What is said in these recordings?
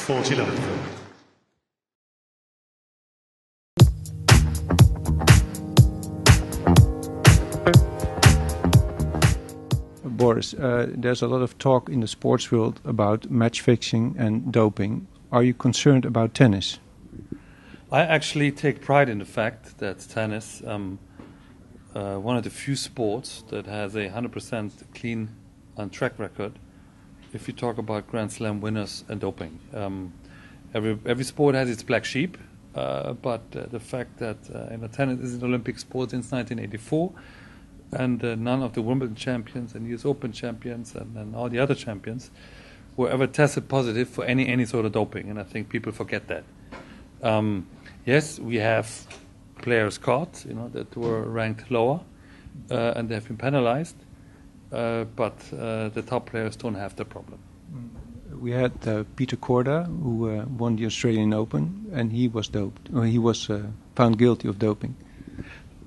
49. Boris, there's a lot of talk in the sports world about match fixing and doping. Are you concerned about tennis? I actually take pride in the fact that tennis, one of the few sports that has a 100% clean track record. If you talk about Grand Slam winners and doping, every sport has its black sheep, but the fact that tennis is an Olympic sport since 1984, and none of the Wimbledon champions and US Open champions and all the other champions were ever tested positive for any sort of doping, and I think people forget that. Yes, we have players caught, that were ranked lower, and they have been penalized, but the top players don't have the problem. We had Peter Korda, who won the Australian Open, and he was doped. Or he was found guilty of doping.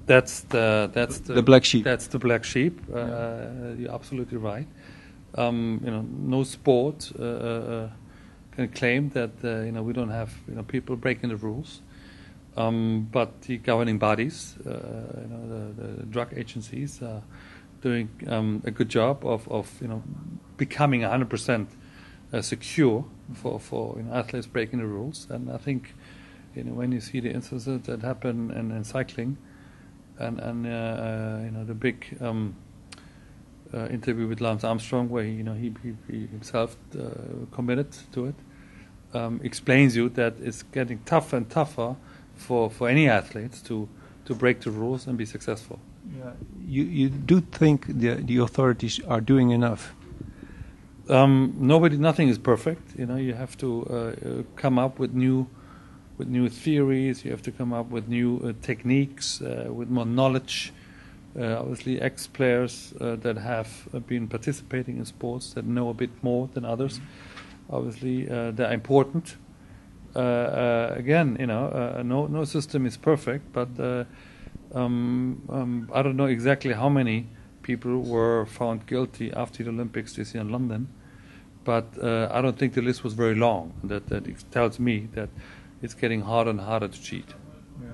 That's the black sheep. That's the black sheep. You're absolutely right. No sport can claim that we don't have people breaking the rules. But the governing bodies, the drug agencies, are doing a good job of becoming 100% secure for athletes breaking the rules. And I think when you see the instances that happen in cycling, and the big interview with Lance Armstrong, where he himself committed to it, explains you that it's getting tougher and tougher for any athletes to break the rules and be successful. Yeah. You do think the authorities are doing enough? Nothing is perfect. You have to come up with new theories. You have to come up with new techniques, with more knowledge. Obviously, ex-players that have been participating in sports that know a bit more than others. Obviously, they're important. Again, no system is perfect, but I don't know exactly how many people were found guilty after the Olympics this year in London, but I don't think the list was very long. That tells me that it's getting harder and harder to cheat. Yeah.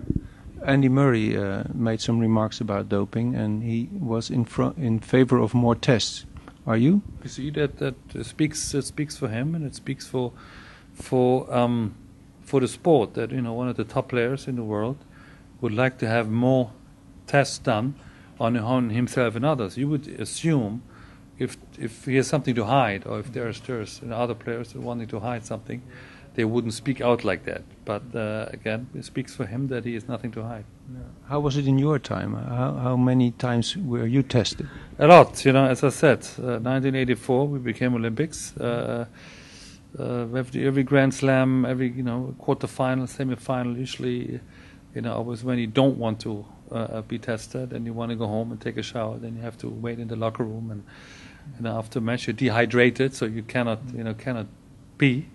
Andy Murray made some remarks about doping, and he was in favor of more tests. Are you? You see, that speaks for him, and it speaks for the sport. That one of the top players in the world would like to have more tests done on himself and others. You would assume if he has something to hide, or if there's other players wanting to hide something, they wouldn't speak out like that. But again, it speaks for him that he has nothing to hide. Yeah. How was it in your time? How many times were you tested? A lot. As I said, 1984 we became Olympics. Every Grand Slam, every quarterfinal, semi-final. Usually, always when you don't want to be tested and you want to go home and take a shower, then you have to wait in the locker room, and after match you're dehydrated, so you cannot pee.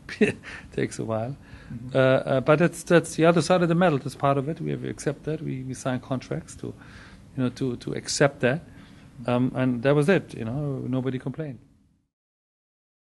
Takes a while. Mm-hmm. But that's the other side of the medal. That's part of it. We have to accept that. We sign contracts to accept that, and that was it. Nobody complained.